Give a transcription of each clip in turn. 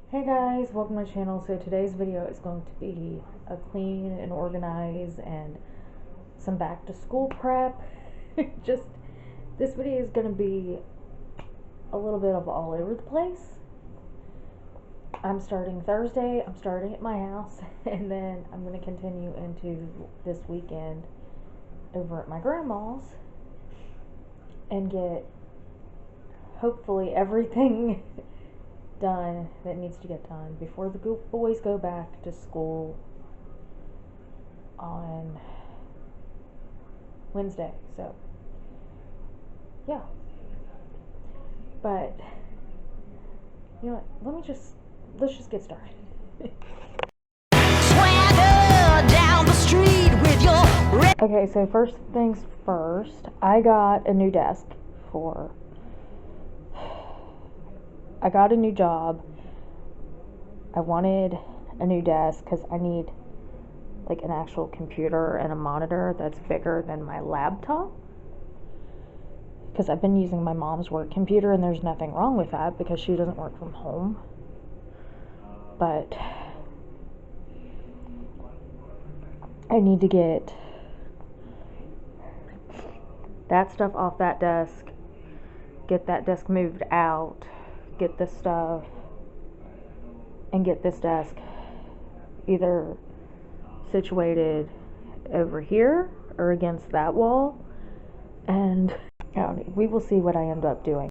Hey guys, welcome to my channel. So today's video is going to be a clean and organize and some back to school prep. Just this video is going to be a little bit of all over the place. I'm starting Thursday. I'm starting at my house and then I'm going to continue into this weekend over at my grandma's and get hopefully everything done that needs to get done before the boys go back to school on Wednesday. So yeah, but you know what, let's just get started. Okay, so first things first, I got a new desk I got a new job. I wanted a new desk because I need like an actual computer and a monitor that's bigger than my laptop, because I've been using my mom's work computer and there's nothing wrong with that because she doesn't work from home. But I need to get that stuff off that desk, get that desk moved out, get this stuff, and get this desk either situated over here or against that wall, and we will see what I end up doing.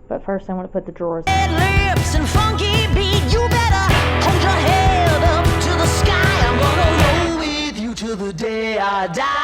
But first I want to put the drawers in. Lips and funky beat, you better hold your head up to the sky. I'm gonna roll with you till the day I die.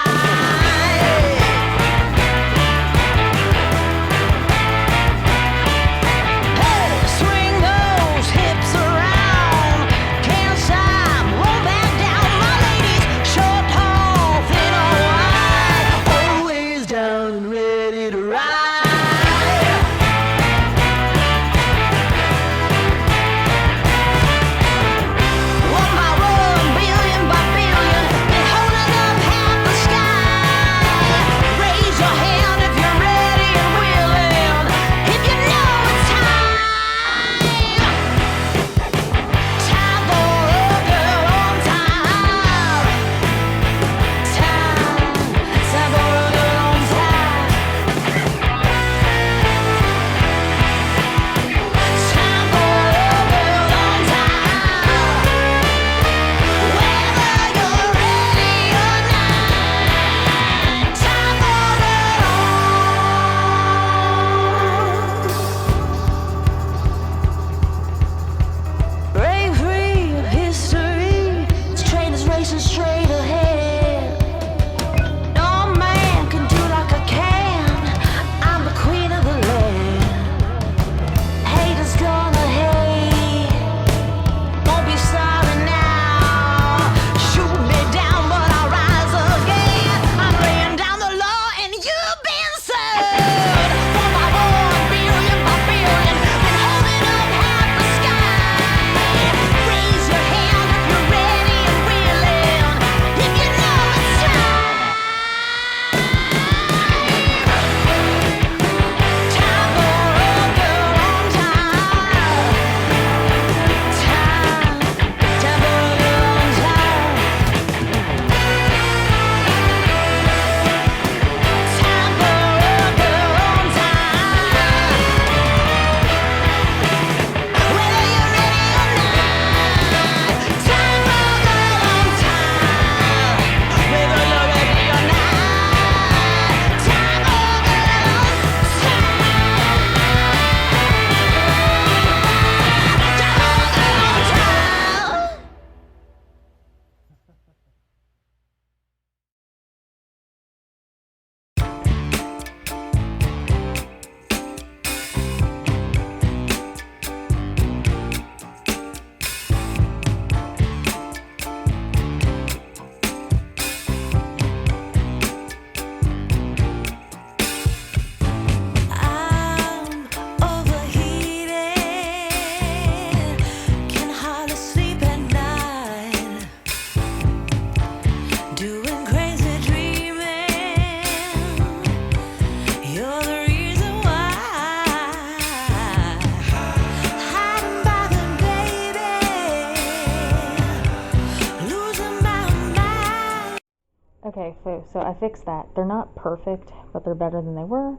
Okay, so I fixed that. They're not perfect, but they're better than they were.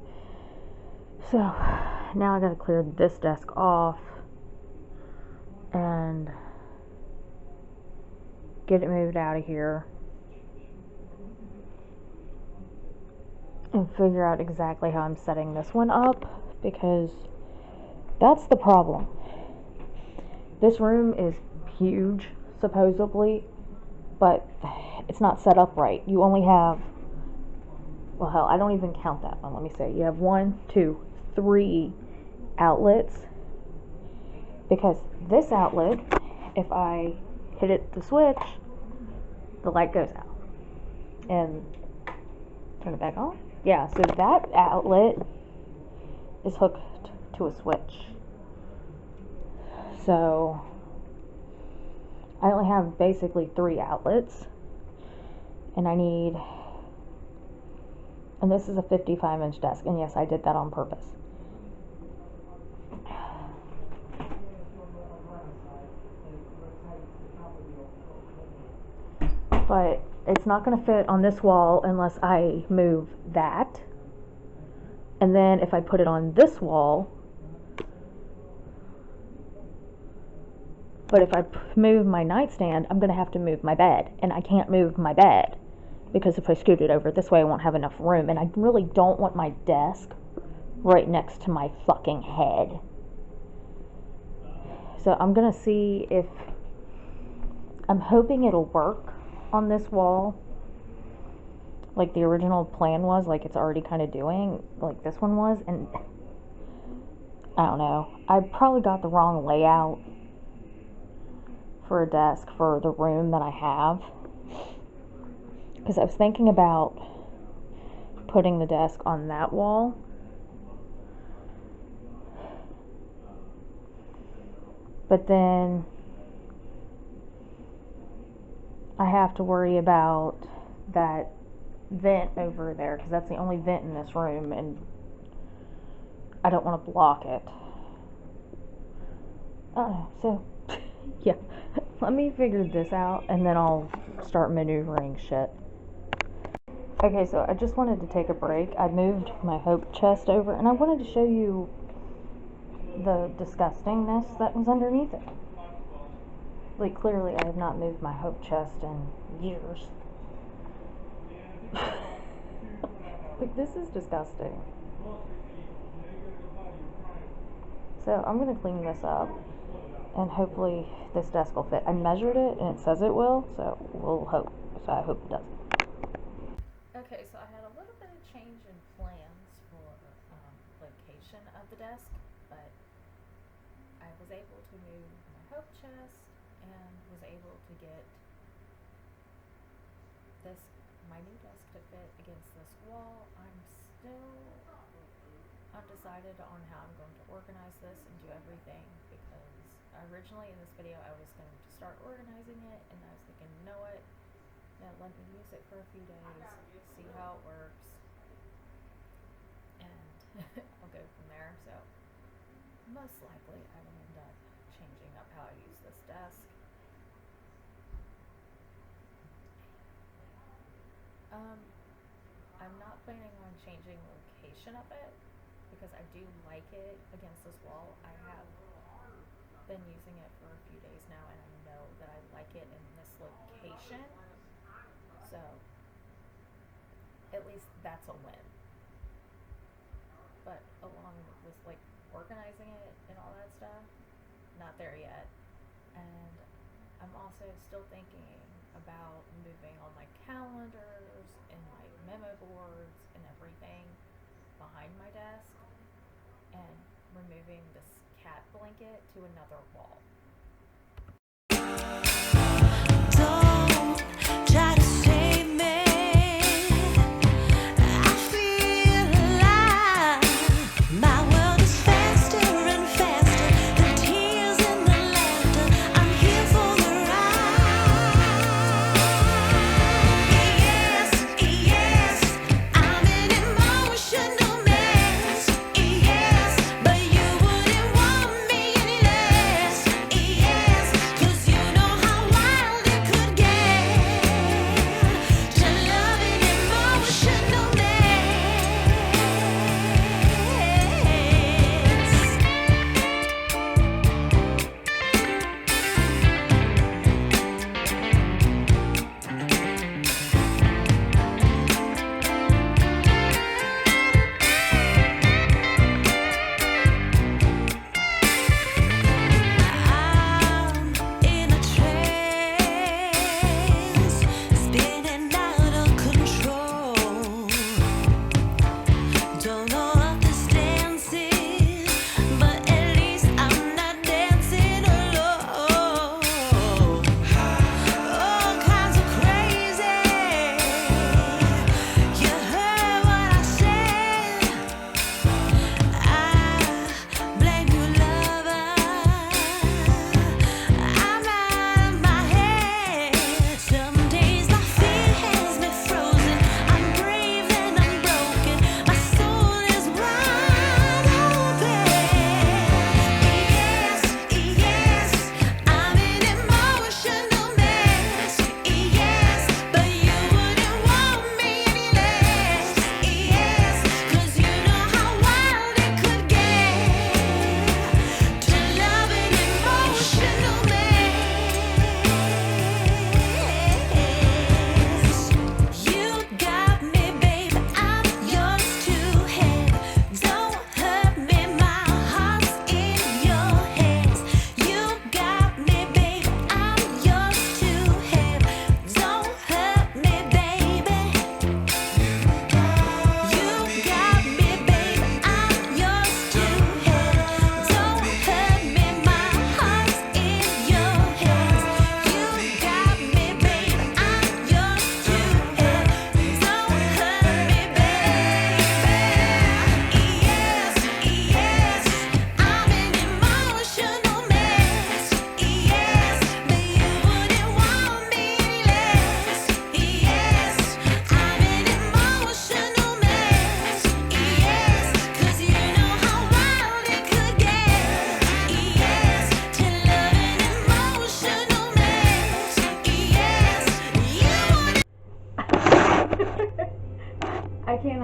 So now I gotta clear this desk off and get it moved out of here and figure out exactly how I'm setting this one up, because that's the problem. This room is huge, supposedly, but it's not set up right. You only have, well, hell, I don't even count that one. Let me say, you have 1, 2, 3 outlets, because this outlet, if I hit it, the switch, the light goes out. And turn it back on. Yeah, so that outlet is hooked to a switch. So I only have basically 3 outlets, and I need, and this is a 55-inch desk, and yes, I did that on purpose. But it's not going to fit on this wall unless I move that. And then if I put it on this wall, but if I move my nightstand, I'm going to have to move my bed. And I can't move my bed, because if I scoot it over this way, I won't have enough room. And I really don't want my desk right next to my fucking head. So I'm going to see if, I'm hoping it'll work on this wall, like the original plan was, like it's already kind of doing, like this one was. And I don't know, I probably got the wrong layout for a desk for the room that I have, because I was thinking about putting the desk on that wall, but then I have to worry about that vent over there, because that's the only vent in this room, and I don't want to block it. So yeah, let me figure this out, and then I'll start maneuvering shit. Okay, so I just wanted to take a break. I moved my Hope chest over, and I wanted to show you the disgustingness that was underneath it. Like, clearly I have not moved my Hope chest in years. Like, this is disgusting. So I'm going to clean this up, and hopefully this desk will fit. I measured it, and it says it will, so we'll hope. So I hope it does. Okay, so I had a little bit of change in plans for location of the desk, but I was able to move my Hope chest and was able to get this, my new desk, to fit against this wall. I'm still undecided on how I'm going to organize this and do everything, because originally in this video I was going to start organizing it, and I was thinking, you know what, let me use it for a few days, see how it works, and I'll go from there. So most likely I will end up changing up how I use this desk. I'm not planning on changing location of it, because I do like it against this wall. I have been using it for a few days now, and I know that I like it in this location. So at least that's a win. But along with like organizing it and all that stuff, not there yet. And I'm also still thinking about moving all my calendars and my memo boards and everything behind my desk, and removing this cat blanket to another wall. Don't try to save me. I feel alive. My world is faster and faster. The tears and the laughter. I'm here for the ride. Yes, yes, I'm an emotional mess. Yes, but you wouldn't want me any less.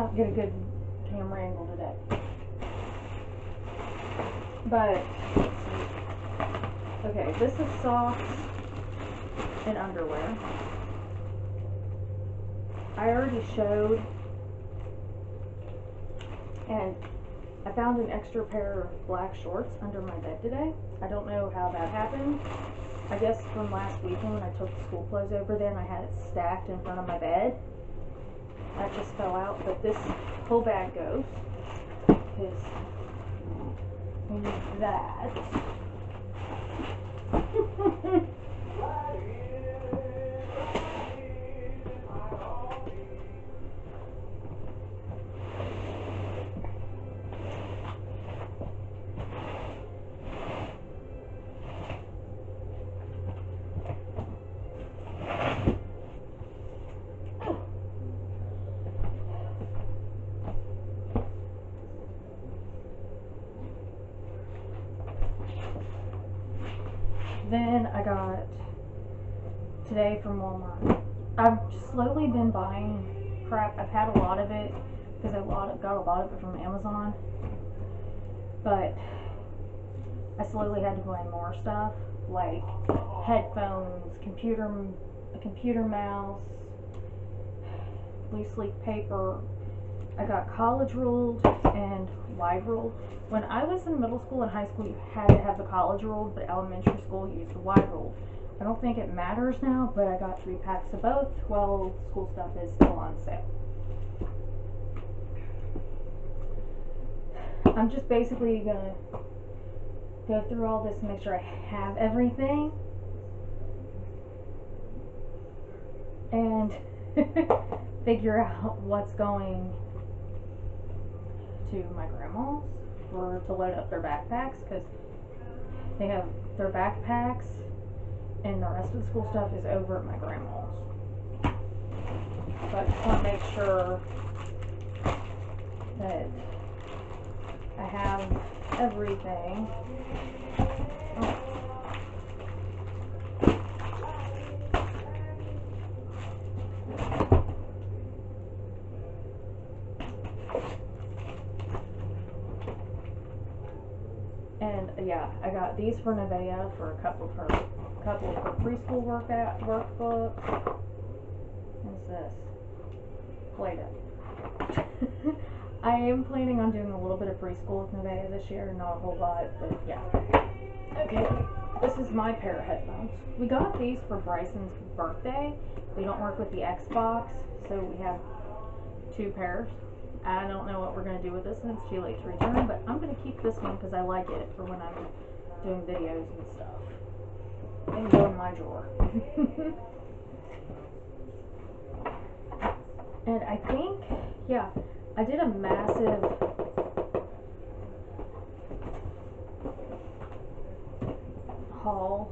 not get a good camera angle today. But, okay, this is socks and underwear. I already showed, and I found an extra pair of black shorts under my bed today. I don't know how that happened. I guess from last weekend when I took the school clothes over there and I had it stacked in front of my bed. That just fell out, but this whole bag goes, because we need that. Then I got today from Walmart. I've slowly been buying crap. I've had a lot of it because I got a lot of it from Amazon, but I slowly had to buy more stuff like headphones, a computer mouse, loose leaf paper. I got college ruled and wide ruled. When I was in middle school and high school, you had to have the college ruled, but elementary school used the wide ruled. I don't think it matters now, but I got 3 packs of both. Well, school stuff is still on sale. I'm just basically gonna go through all this and make sure I have everything. And figure out what's going to my grandma's to load up their backpacks, because they have their backpacks and the rest of the school stuff is over at my grandma's. So I just want to make sure that I have everything. Oh. And yeah, I got these for Nevaeh for a couple of her preschool workbooks. What's this? Play-Doh. I am planning on doing a little bit of preschool with Nevaeh this year, not a whole lot, but yeah. Okay, this is my pair of headphones. We got these for Bryson's birthday. They don't work with the Xbox, so we have 2 pairs. I don't know what we're going to do with this one. It's too late to return, but I'm going to keep this one because I like it for when I'm doing videos and stuff. And go in my drawer. And I think, yeah, I did a massive haul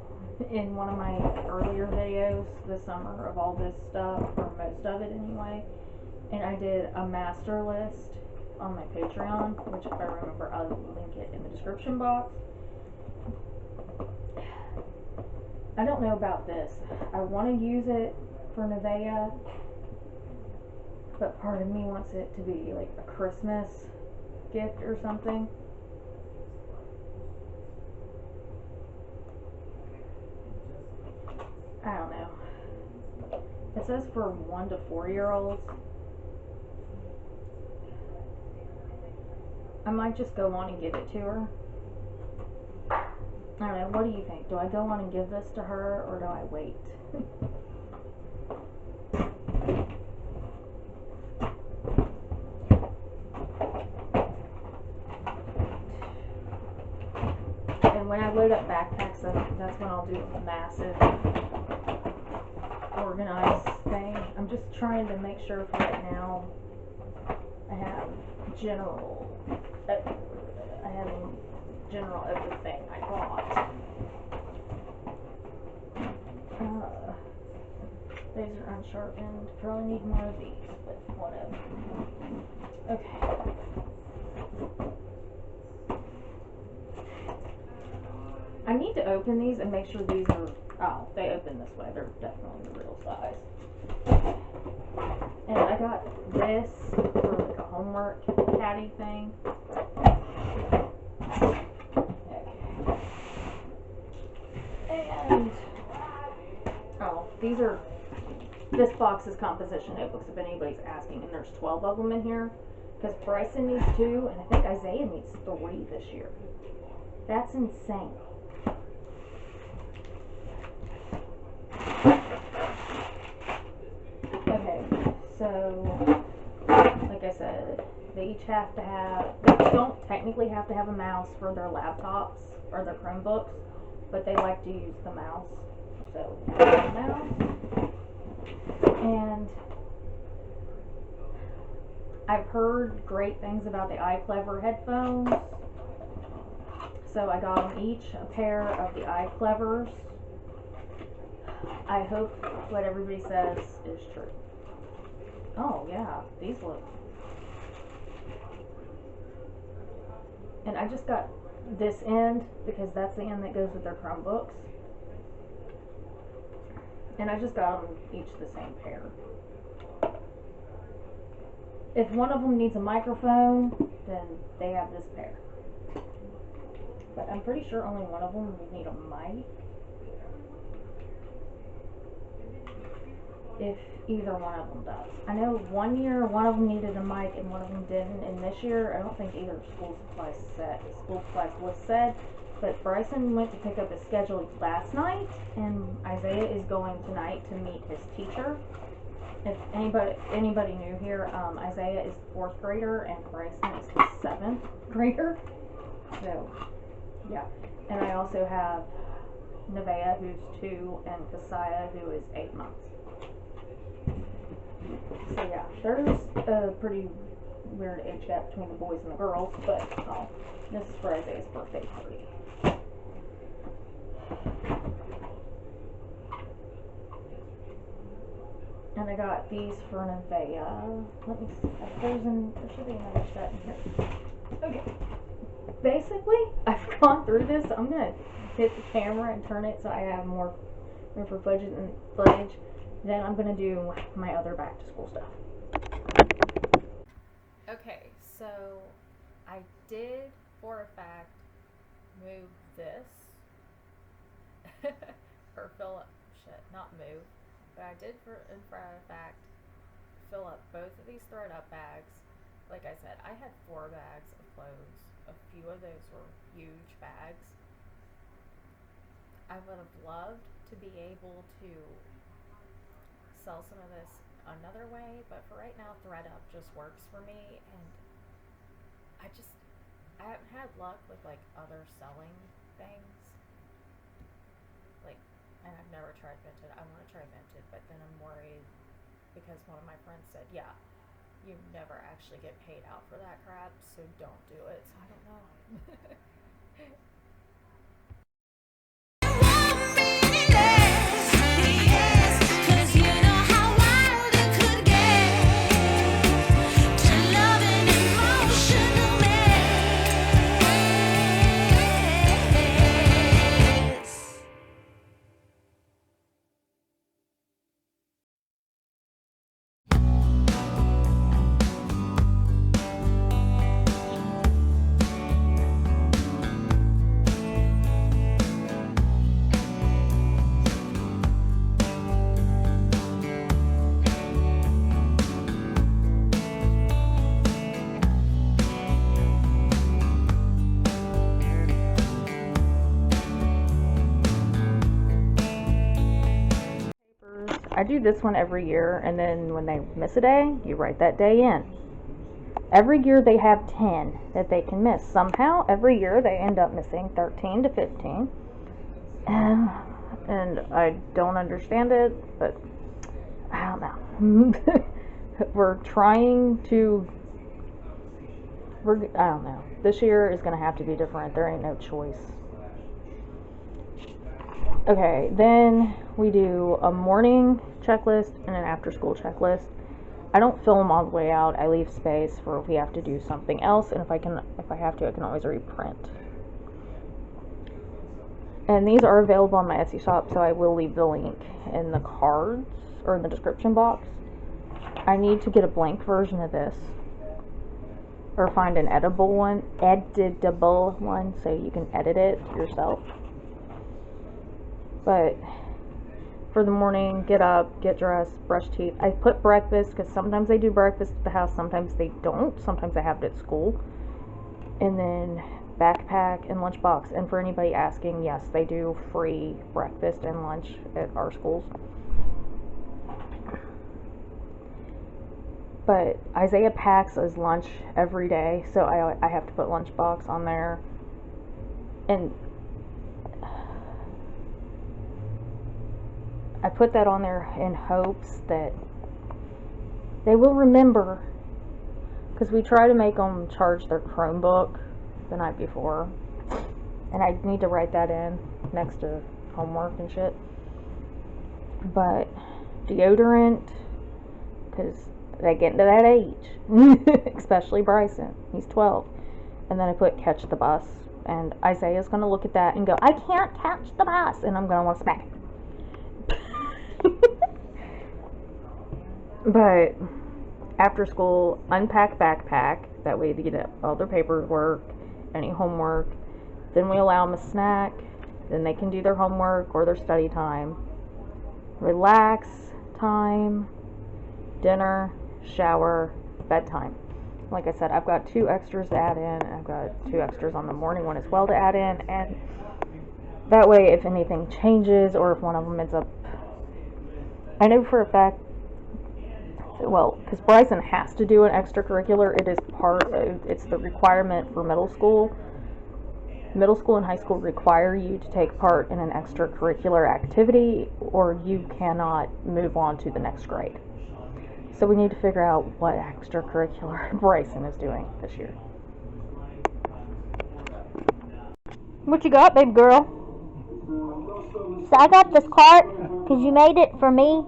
in one of my earlier videos this summer of all this stuff, or most of it anyway. And I did a master list on my Patreon, which if I remember, I'll link it in the description box. I don't know about this. I want to use it for Nevaeh, but part of me wants it to be like a Christmas gift or something. I don't know. It says for 1 to 4-year-olds. I might just go on and give it to her. I don't know, what do you think? Do I go on and give this to her, or do I wait? And when I load up backpacks, that's when I'll do a massive organized thing. I'm just trying to make sure for right now I have general everything I bought. These are unsharpened. Probably need more of these, but whatever. Okay. I need to open these and make sure these are, oh, they open this way. They're definitely the real size. And I got this for like homework caddy thing. And this box is composition notebooks if anybody's asking, and there's 12 of them in here because Bryson needs 2 and I think Isaiah needs 3 this year. That's insane. Okay, so like I said, they each have to have, they don't technically have to have a mouse for their laptops or their Chromebooks, but they like to use the mouse. So, mouse. And I've heard great things about the iClever headphones. So I got them each a pair of the iClevers. I hope what everybody says is true. Oh yeah, these look. And I just got this end because that's the end that goes with their Chromebooks. And I just got them each the same pair. If one of them needs a microphone, then they have this pair. But I'm pretty sure only one of them would need a mic. If either one of them does. I know one year one of them needed a mic and one of them didn't, and this year I don't think either school supplies was said. But Bryson went to pick up his schedule last night, and Isaiah is going tonight to meet his teacher. If anybody new here, Isaiah is the 4th grader and Bryson is the 7th grader. So, yeah. And I also have Nevaeh, who's 2, and Kasaya, who is 8 months. So yeah, there's a pretty weird age gap between the boys and the girls, but this is for Isaiah's birthday party. And I got these for Nevaeh. Let me see. There should be another set in here. Okay. Basically, I've gone through this. So I'm gonna hit the camera and turn it so I have more room for footage. Then I'm gonna do my other back to school stuff. Okay, so I did for a fact move this or not move, but I did for a fact fill up both of these thread up bags. Like I said, I had 4 bags of clothes. A few of those were huge bags. I would have loved to be able to sell some of this another way, but for right now thread up just works for me, and I haven't had luck with like other selling things, like, and I've never tried Vinted. I want to try Vinted, but then I'm worried because one of my friends said, yeah, you never actually get paid out for that crap, so don't do it. So I don't know. I do this one every year, and then when they miss a day, you write that day in. Every year they have 10 that they can miss. Somehow, every year they end up missing 13 to 15. And I don't understand it, but I don't know. I don't know. This year is going to have to be different. There ain't no choice. Okay, then we do a morning checklist and an after school checklist. I don't fill them all the way out. I leave space for if we have to do something else, and if I have to, I can always reprint. And these are available on my Etsy shop, so I will leave the link in the cards or in the description box. I need to get a blank version of this or find an editable one so you can edit it yourself. But for the morning, get up, get dressed, brush teeth. I put breakfast because sometimes they do breakfast at the house, sometimes they don't. Sometimes I have it at school. And then backpack and lunchbox. And for anybody asking, yes, they do free breakfast and lunch at our schools. But Isaiah packs his lunch every day, so I have to put lunchbox on there. And I put that on there in hopes that they will remember, because we try to make them charge their Chromebook the night before, and I need to write that in next to homework and shit. But deodorant, because they get into that age, especially Bryson, he's 12. And then I put catch the bus, and Isaiah's going to look at that and go, I can't catch the bus, and I'm going to want to smack him. But after school, unpack backpack, that way they get all their paperwork, any homework. Then we allow them a snack, then they can do their homework or their study time. Relax time, dinner, shower, bedtime. Like I said, I've got 2 extras to add in, and I've got 2 extras on the morning one as well to add in, and that way if anything changes or if one of them ends up, I know for a fact, well, because Bryson has to do an extracurricular, it's the requirement for middle school. Middle school and high school require you to take part in an extracurricular activity, or you cannot move on to the next grade. So we need to figure out what extracurricular Bryson is doing this year. What you got, baby girl? So I got this cart because you made it for me,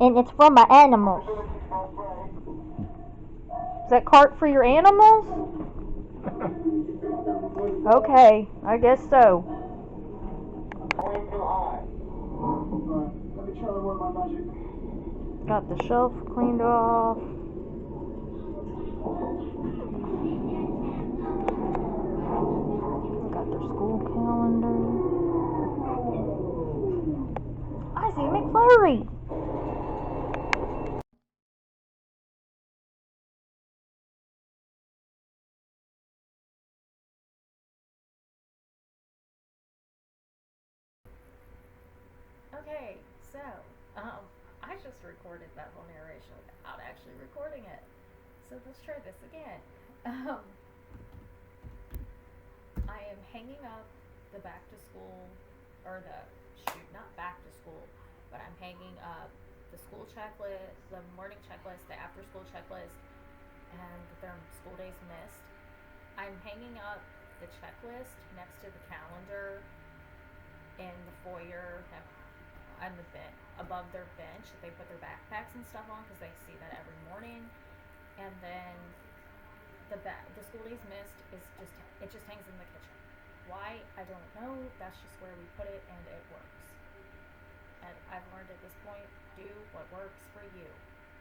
and it's for my animals. Is that cart for your animals? Okay, I guess so. Got the shelf cleaned off. Got their school calendar. Isaiah McFlurry. Okay, so, I just recorded that whole narration without actually recording it. So let's try this again. I am hanging up the back to school, or not back to school, but I'm hanging up the school checklist, the morning checklist, the after school checklist, and their school days missed. I'm hanging up the checklist next to the calendar in the foyer, on the bench, above their bench that they put their backpacks and stuff on, because they see that every morning. And then the school days missed it just hangs in the kitchen. Why? I don't know. That's just where we put it, and it works. And I've learned at this point, do what works for you.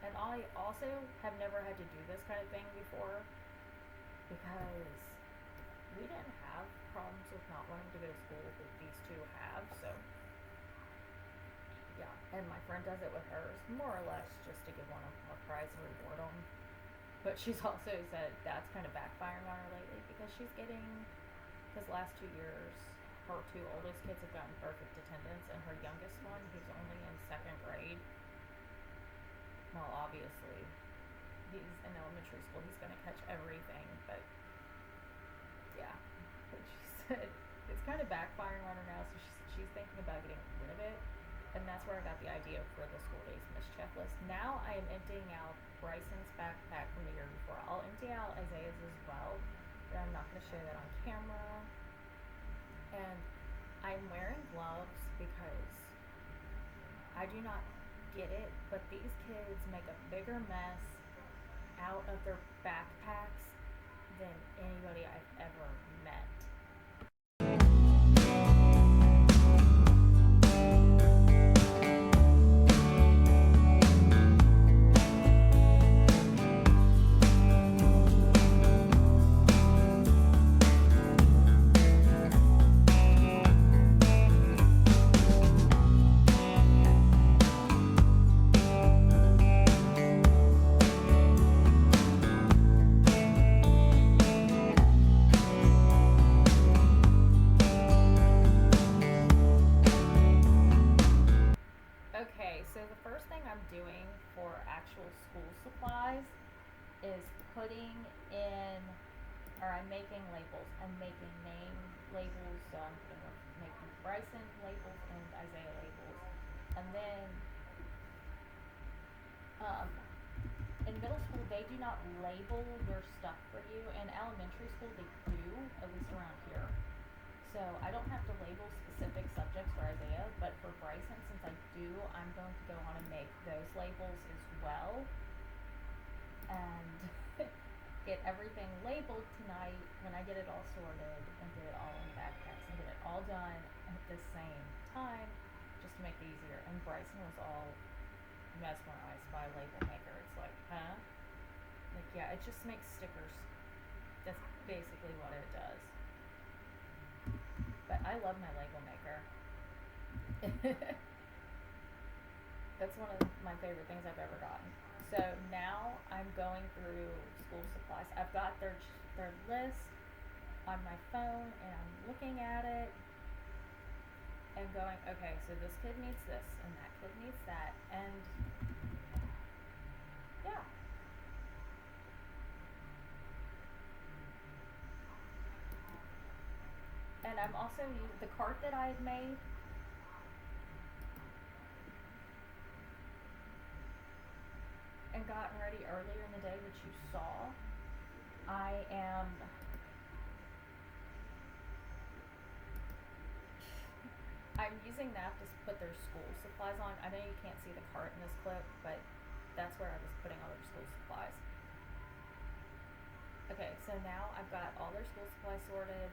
And I also have never had to do this kind of thing before, because we didn't have problems with not wanting to go to school, but these two have, so yeah. And my friend does it with hers, more or less just to give one a prize and reward them. But she's also said that's kind of backfiring on her lately, because she's getting, because last 2 years, her 2 oldest kids have gotten perfect attendance, and her youngest one, who's only in 2nd grade, well, obviously, he's in elementary school, he's going to catch everything, but yeah. But she said it's kind of backfiring on her now, so she's thinking about getting rid of it. And that's where I got the idea for the school days missed checklist. Now I am emptying out Bryson's backpack from the year before. I'll empty out Isaiah's as well, but I'm not going to show that on camera. And I'm wearing gloves because I do not get it, but these kids make a bigger mess out of their backpacks than anybody I've ever met. so the first thing I'm doing for actual school supplies is putting in, or I'm making labels. I'm making name labels, so I'm making Bryson labels and Isaiah labels. And then, in middle school, they do not label your stuff for you. In elementary school, they do, at least around here. So I don't have to label specific subjects for Isaiah, but for Bryson, since I do, I'm going to go on and make those labels as well. And get everything labeled tonight when I get it all sorted and get it all in backpacks and get it all done at the same time, just to make it easier. And Bryson was all mesmerized by Label Maker. It's like, huh? Like, yeah, it just makes stickers. That's basically what it does. But I love my Label Maker. That's one of my favorite things I've ever gotten. So now I'm going through school supplies. I've got their list on my phone and I'm looking at it and going, okay, so this kid needs this and that kid needs that, and yeah. And I'm also using the cart that I had made. And gotten ready earlier in the day, which you saw. I'm using that to put their school supplies on. I know you can't see the cart in this clip, but that's where I was putting all their school supplies. Okay, so now I've got all their school supplies sorted.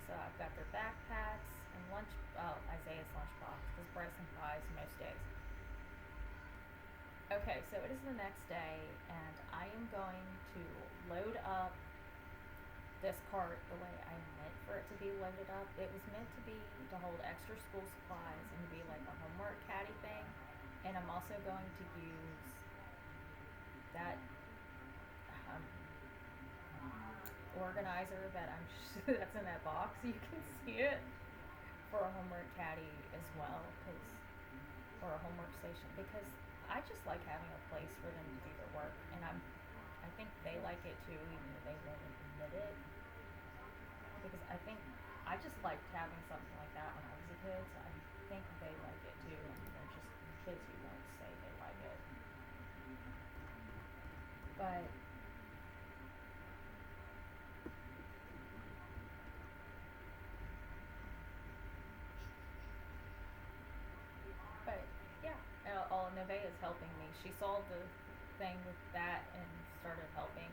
So I've got their backpacks and Isaiah's lunchbox, because Bryson buys most days. Okay, so it is the next day, and I am going to load up this cart the way I meant for it to be loaded up. It was meant to be to hold extra school supplies and to be like a homework caddy thing. And I'm also going to use that organizer that that's in that box. You can see it for a homework caddy as well, or a homework station, because I just like having a place for them to do their work, and I think they like it too, even though they won't admit it. Because I just liked having something like that when I was a kid, so I think they like it too, and they're just kids who won't say they like it. But yeah, Nevaeh's helping me. She saw the thing with that and started helping.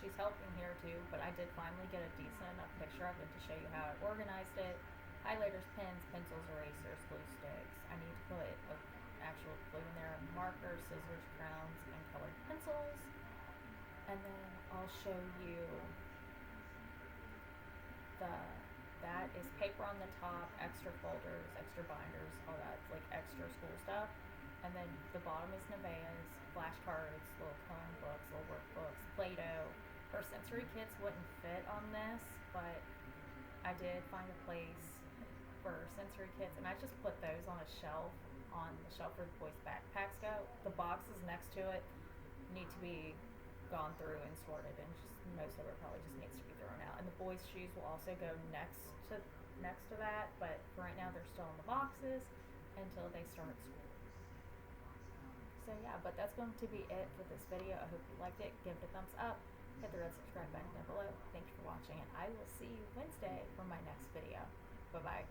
She's helping here too, but I did finally get a decent enough picture of it to show you how I organized it. Highlighters, pens, pencils, erasers, glue sticks. I need to put actual glue in there, markers, scissors, crowns, and colored pencils. And then I'll show you that is paper on the top, extra folders, extra binders, all that, like extra school stuff. And then the bottom is Nevaeh's, flashcards, little coloring books, little workbooks, Play-Doh. Her sensory kits wouldn't fit on this, but I did find a place for sensory kits, and I just put those on the shelf where the boys' backpacks go. The boxes next to it need to be gone through and sorted, and just most of it probably just needs to be thrown out. And the boys' shoes will also go next to that, but for right now they're still in the boxes until they start school. So yeah, but that's going to be it for this video. I hope you liked it. Give it a thumbs up. Hit the red subscribe button down below. Thank you for watching, and I will see you Wednesday for my next video. Bye bye.